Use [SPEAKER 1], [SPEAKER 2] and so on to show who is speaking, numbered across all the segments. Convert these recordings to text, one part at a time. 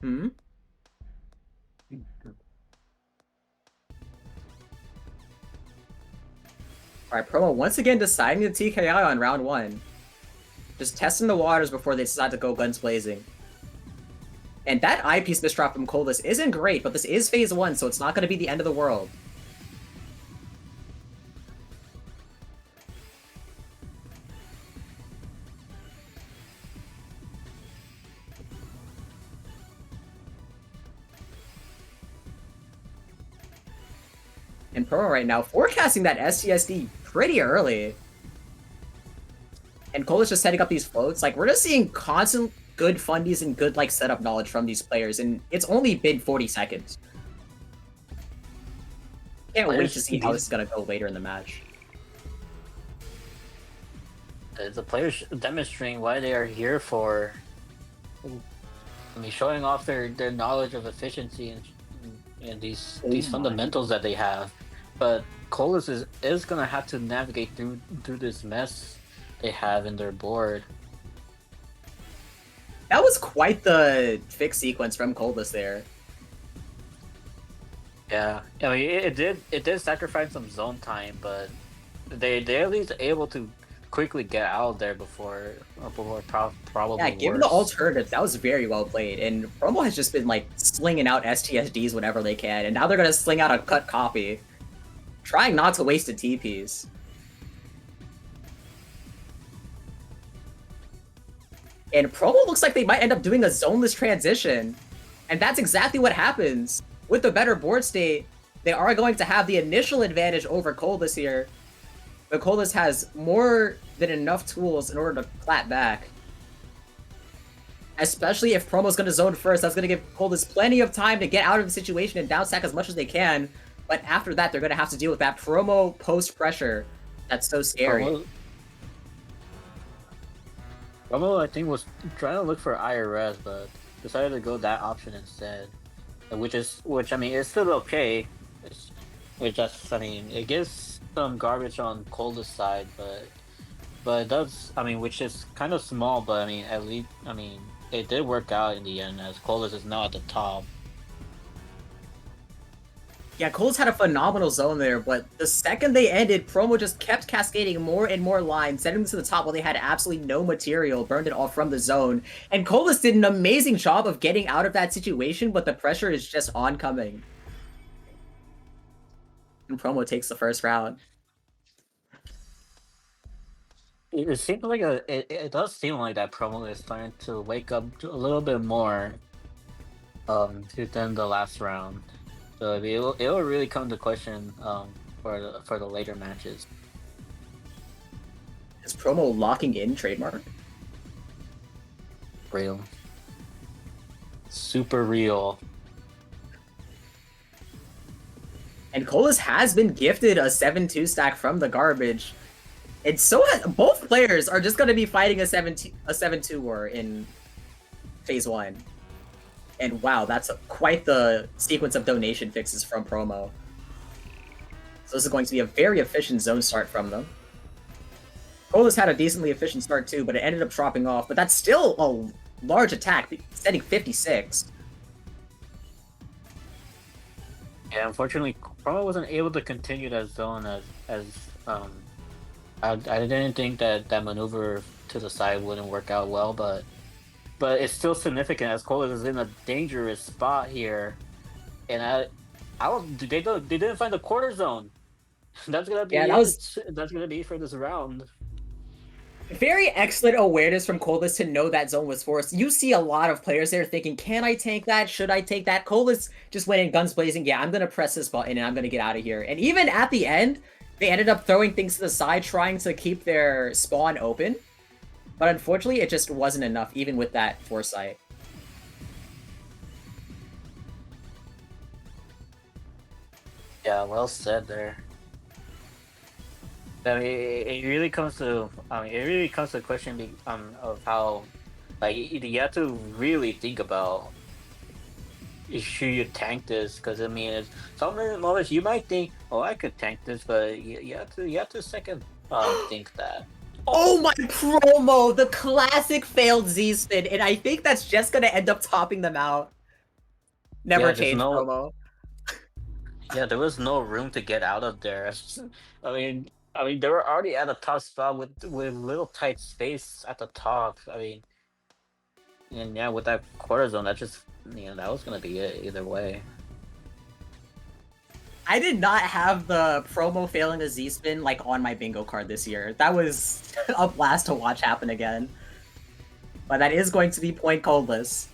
[SPEAKER 1] Hmm? Alright, Promo once again deciding to TKI on round 1. Just testing the waters before they decide to go guns blazing. And that eyepiece misdrop from Coldless isn't great, but this is phase 1, so it's not going to be the end of the world. And Promo right now forecasting that STSD pretty early. And Coldless just setting up these floats. Like, we're just seeing constant good fundies and good, like, setup knowledge from these players, and it's only been 40 seconds. Can't wait to see how this is going to go later in the match.
[SPEAKER 2] The players demonstrating why they are here for. I mean, showing off their knowledge of efficiency and these fundamentals that they have. But Coldless is gonna have to navigate through this mess they have in their board.
[SPEAKER 1] That was quite the fix sequence from Coldless there.
[SPEAKER 2] Yeah, I mean it did sacrifice some zone time, but they at least able to quickly get out there before probably.
[SPEAKER 1] Yeah, given the alternative, that was very well played. And Promo has just been like slinging out STSDs whenever they can, and now they're gonna sling out a cut copy, trying not to waste a TPs. And Promo looks like they might end up doing a zoneless transition, and that's exactly what happens. With the better board state, they are going to have the initial advantage over Coldless here. But Coldless has more than enough tools in order to clap back. Especially if Promo's going to zone first, that's going to give Coldless plenty of time to get out of the situation and down stack as much as they can. But after that, they're going to have to deal with that Promo post pressure. That's so scary.
[SPEAKER 2] Promo, I think, was trying to look for IRS, but decided to go that option instead. Which I mean, it's still okay. It gives some garbage on Coldless side, but it does. I mean, which is kind of small, but I mean, at least it did work out in the end as Coldless is now at the top.
[SPEAKER 1] Yeah, Coldless had a phenomenal zone there, but the second they ended, Promo just kept cascading more and more lines, sending them to the top while they had absolutely no material, burned it all from the zone. And Coldless did an amazing job of getting out of that situation, but the pressure is just oncoming. And Promo takes the first round.
[SPEAKER 2] It seems like it does seem like that Promo is starting to wake up a little bit more than the last round. So it'll really come to question for the later matches.
[SPEAKER 1] Is Promo locking in trademark?
[SPEAKER 2] Real. Super real.
[SPEAKER 1] And Coldless has been gifted a 7-2 stack from the garbage. And so both players are just going to be fighting a 7-2 war in phase 1. And wow, that's quite the sequence of donation fixes from Promo. So this is going to be a very efficient zone start from them. Coldless had a decently efficient start too, but it ended up dropping off. But that's still a large attack, setting 56.
[SPEAKER 2] Yeah, unfortunately, Promo wasn't able to continue that zone as I didn't think that maneuver to the side wouldn't work out well, but it's still significant as Coldless is in a dangerous spot here, and they didn't find the quarter zone. That's gonna be that's gonna be for this round.
[SPEAKER 1] Very excellent awareness from Coldless to know that zone was forced. You see a lot of players there thinking, can I tank that? Should I take that? Coldless just went in guns blazing. Yeah, I'm going to press this button and I'm going to get out of here. And even at the end, they ended up throwing things to the side, trying to keep their spawn open. But unfortunately, it just wasn't enough, even with that foresight.
[SPEAKER 2] Yeah, well said there. I mean, it really comes to the question of how, like, you have to really think about should you tank this, because I mean, some moments you might think, oh, I could tank this, but you have to second think that.
[SPEAKER 1] Oh my Promo, the classic failed Z spin, and I think that's just gonna end up topping them out. Never
[SPEAKER 2] there's
[SPEAKER 1] change
[SPEAKER 2] no
[SPEAKER 1] promo.
[SPEAKER 2] yeah, there was no room to get out of there. I mean, they were already at a tough spot with little tight space at the top. I mean, and yeah, with that quarter zone, that just that was gonna be it either way.
[SPEAKER 1] I did not have the promo failing a Z spin like on my bingo card this year. That was a blast to watch happen again. But that is going to be point Coldless.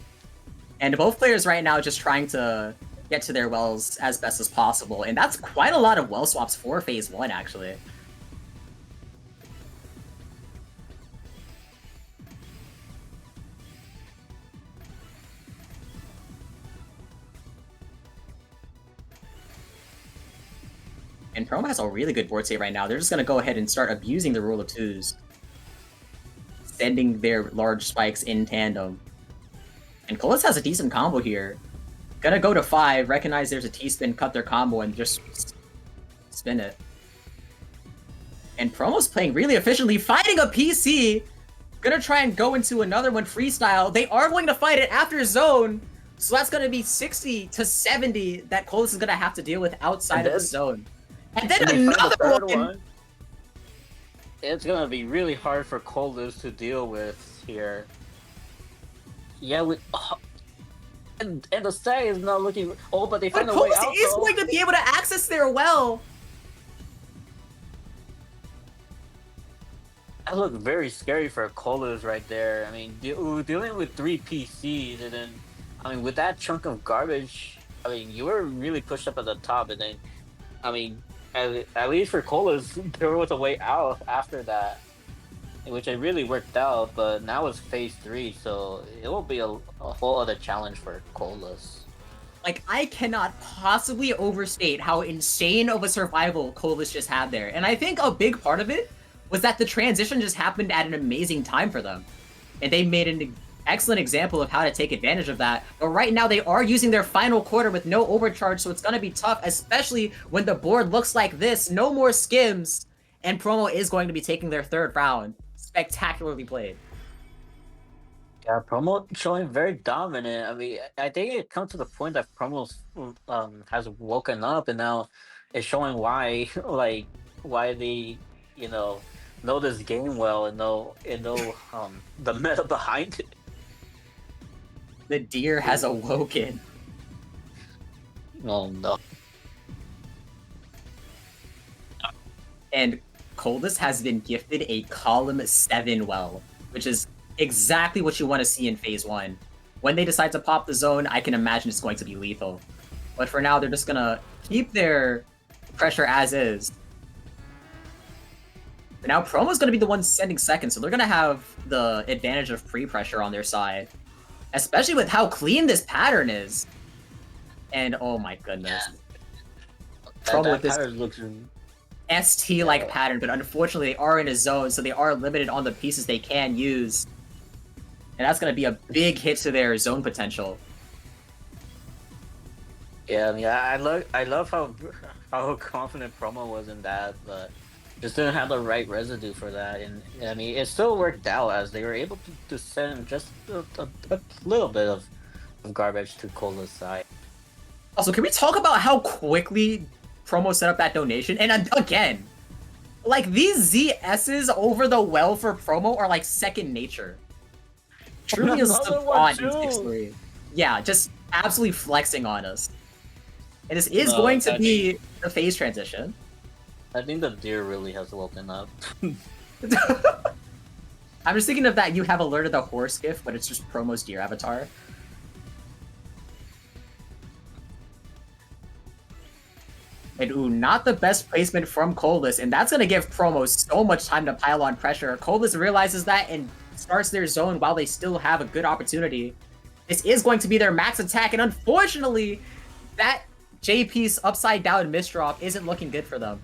[SPEAKER 1] And both players right now just trying to get to their wells as best as possible. And that's quite a lot of well swaps for phase 1, actually. And Promo has a really good board state right now. They're just going to go ahead and start abusing the rule of twos. Sending their large spikes in tandem. And Coldless has a decent combo here. Gonna go to 5, recognize there's a T-spin, cut their combo, and just spin it. And Promo's playing really efficiently, fighting a PC! Gonna try and go into another one freestyle. They are going to fight it after zone, so that's gonna be 60 to 70 that Coldless is gonna have to deal with outside of the zone. And then another one!
[SPEAKER 2] It's gonna be really hard for Coldless to deal with here. Yeah, and the stack is not looking. Oh, but they find a way out.
[SPEAKER 1] Coldless is going to be able to access their well.
[SPEAKER 2] That looked very scary for Coldless right there. I mean, dealing with 3 PCs, and then, I mean, with that chunk of garbage, I mean, you were really pushed up at the top, and then, I mean, at least for Coldless, there was a way out after that, which it really worked out. But now it's phase 3, so it will be a whole other challenge for Coldless.
[SPEAKER 1] Like, I cannot possibly overstate how insane of a survival Coldless just had there. And I think a big part of it was that the transition just happened at an amazing time for them. And they made an excellent example of how to take advantage of that. But right now, they are using their final quarter with no overcharge, so it's going to be tough, especially when the board looks like this. No more skims, and Promo is going to be taking their 3rd round. Spectacularly played.
[SPEAKER 2] Yeah, Promo showing very dominant. I mean, I think it comes to the point that Promo has woken up, and now it's showing why, like, why they, know this game well and know the meta behind it.
[SPEAKER 1] The deer has awoken.
[SPEAKER 2] Oh no.
[SPEAKER 1] And Coldless has been gifted a column 7 well, which is exactly what you want to see in phase 1. When they decide to pop the zone, I can imagine it's going to be lethal. But for now, they're just gonna keep their pressure as is. But now Promo's gonna be the one sending second, so they're gonna have the advantage of pre-pressure on their side. Especially with how clean this pattern is. And oh my goodness.
[SPEAKER 2] Yeah.
[SPEAKER 1] Trouble with this
[SPEAKER 2] pattern looks
[SPEAKER 1] ST-like pattern, but unfortunately they are in a zone, so they are limited on the pieces they can use. And that's going to be a big hit to their zone potential.
[SPEAKER 2] Yeah, I mean, I love how confident Promo was in that, but just didn't have the right residue for that. And I mean, it still worked out as they were able to send just a little bit of garbage to Coldless side.
[SPEAKER 1] Also, can we talk about how quickly Promo set up that donation? And again, like, these ZS's over the well for Promo are like second nature. Truly a savant in 6-3. Yeah, just absolutely flexing on us. And this is going to be the phase transition.
[SPEAKER 2] I think the deer really has woken up.
[SPEAKER 1] I'm just thinking of that you have alerted the horse gift, but it's just Promo's deer avatar. And ooh, not the best placement from Coldless, and that's gonna give Promo so much time to pile on pressure. Coldless realizes that and starts their zone while they still have a good opportunity. This is going to be their max attack, and unfortunately, that J-piece upside down misdrop isn't looking good for them.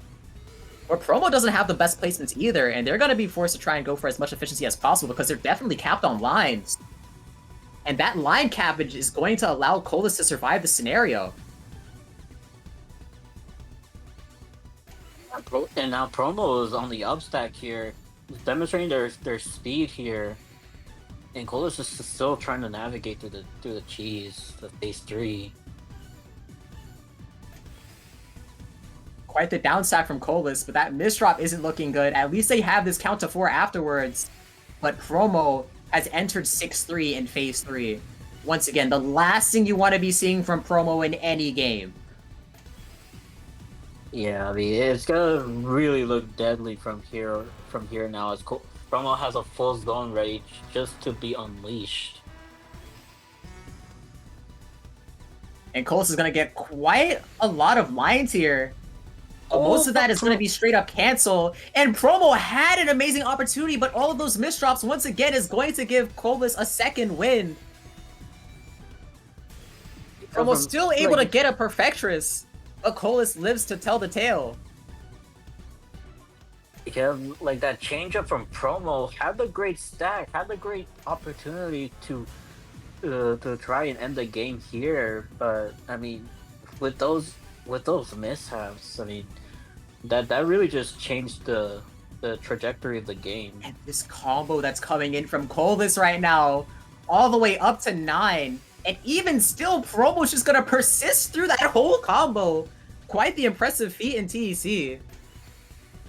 [SPEAKER 1] But Promo doesn't have the best placements either, and they're gonna be forced to try and go for as much efficiency as possible because they're definitely capped on lines. And that line cappage is going to allow Coldless to survive the scenario.
[SPEAKER 2] And now Promo is on the upstack here, demonstrating their speed here. And Coldless is still trying to navigate through the cheese, the phase 3.
[SPEAKER 1] Quite the down stack from Coldless, but that misdrop isn't looking good. At least they have this count to 4 afterwards. But Promo has entered 6-3 in Phase 3. Once again, the last thing you want to be seeing from Promo in any game.
[SPEAKER 2] Yeah, I mean, it's gonna really look deadly from here now. As Promo has a full zone ready just to be unleashed.
[SPEAKER 1] And Coldless is going to get quite a lot of lines here. But most of that is going to be straight up cancel. And Promo had an amazing opportunity, but all of those misdrops, once again, is going to give Coldless a second win. Promo's still able to get a Perfectress, but Coldless lives to tell the tale.
[SPEAKER 2] Yeah, like that change up from Promo had the great stack, had the great opportunity to try and end the game here, but I mean, with those mishaps, I mean, that really just changed the trajectory of the game.
[SPEAKER 1] And this combo that's coming in from Coldless right now, all the way up to 9, and even still, Promo's just gonna persist through that whole combo. Quite the impressive feat in TEC.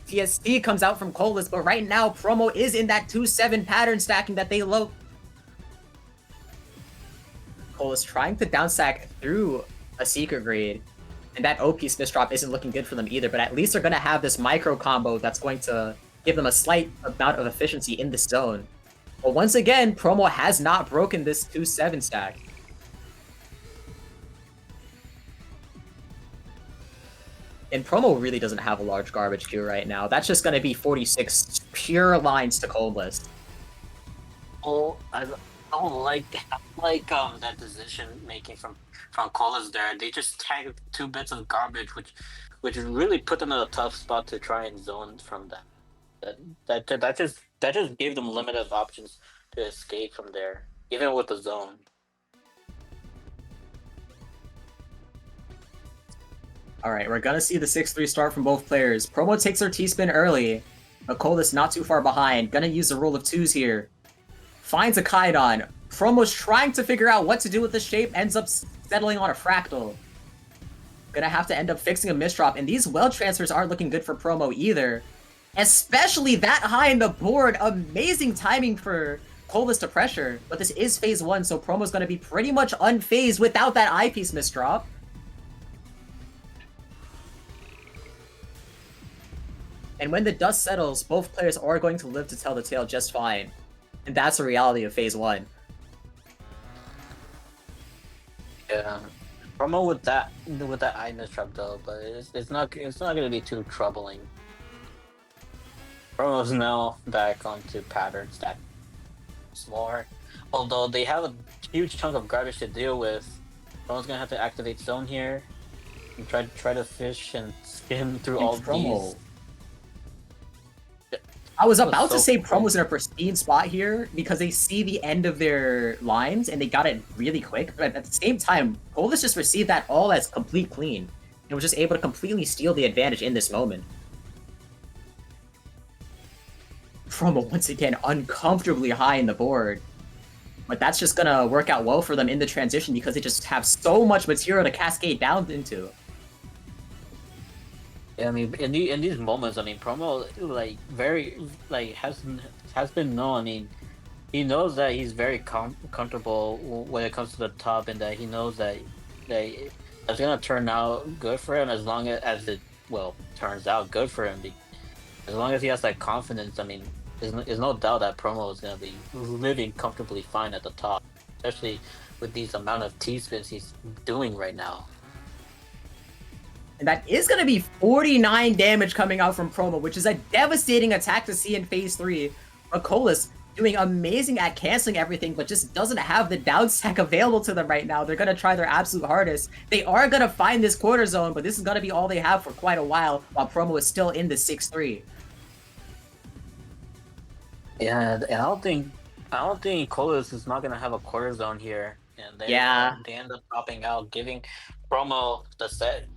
[SPEAKER 1] TST comes out from Coldless, but right now, Promo is in that 2-7 pattern stacking that they love. Coldless trying to downstack through a secret grade, and that OP misdrop isn't looking good for them either, but at least they're going to have this micro combo that's going to give them a slight amount of efficiency in this zone. But once again, Promo has not broken this 2-7 stack. And Promo really doesn't have a large garbage queue right now. That's just going to be 46 pure lines to Coldless.
[SPEAKER 2] Oh, I don't like that decision making from Coldless there. They just tagged 2 bits of garbage, which really put them in a tough spot to try and zone from that. That just gave them limited options to escape from there, even with the zone.
[SPEAKER 1] Alright, we're gonna see the 6-3 start from both players. Promo takes their T-spin early, but Coldless not too far behind. Gonna use the rule of 2s here. Finds a Kaidon. Promo's trying to figure out what to do with the shape, ends up settling on a fractal. Gonna have to end up fixing a misdrop, and these well transfers aren't looking good for Promo either. Especially that high in the board. Amazing timing for Coldless to pressure, but this is Phase 1, so Promo's gonna be pretty much unfazed without that eyepiece misdrop. And when the dust settles, both players are going to live to tell the tale just fine. And that's the reality of Phase 1.
[SPEAKER 2] Yeah, Promo with that eye misdrop though, but it's not gonna be too troubling. Promo's now back onto pattern stack more. Although they have a huge chunk of garbage to deal with, Promo's gonna have to activate zone here and try to fish and skim through all these.
[SPEAKER 1] I was about to say Promo's in a pristine spot here because they see the end of their lines and they got it really quick. But at the same time, Coldless just received that all as complete clean and was just able to completely steal the advantage in this moment. Promo once again uncomfortably high in the board. But that's just gonna work out well for them in the transition because they just have so much material to cascade down into.
[SPEAKER 2] Yeah, I mean, in these moments, I mean, Promo has been known. I mean, he knows that he's very comfortable when it comes to the top, and that he knows that it's gonna turn out good for him as long as it turns out good for him. As long as he has that confidence, I mean, there's no doubt that Promo is gonna be living comfortably fine at the top, especially with these amount of T-spins he's doing right now.
[SPEAKER 1] And that is going to be 49 damage coming out from Promo, which is a devastating attack to see in Phase 3. But Coldless doing amazing at canceling everything, but just doesn't have the down stack available to them right now. They're going to try their absolute hardest. They are going to find this quarter zone, but this is going to be all they have for quite a while Promo is still in the 6-3.
[SPEAKER 2] Yeah, I don't think Coldless is not going to have a quarter zone here. And they end up dropping out, giving Promo the set,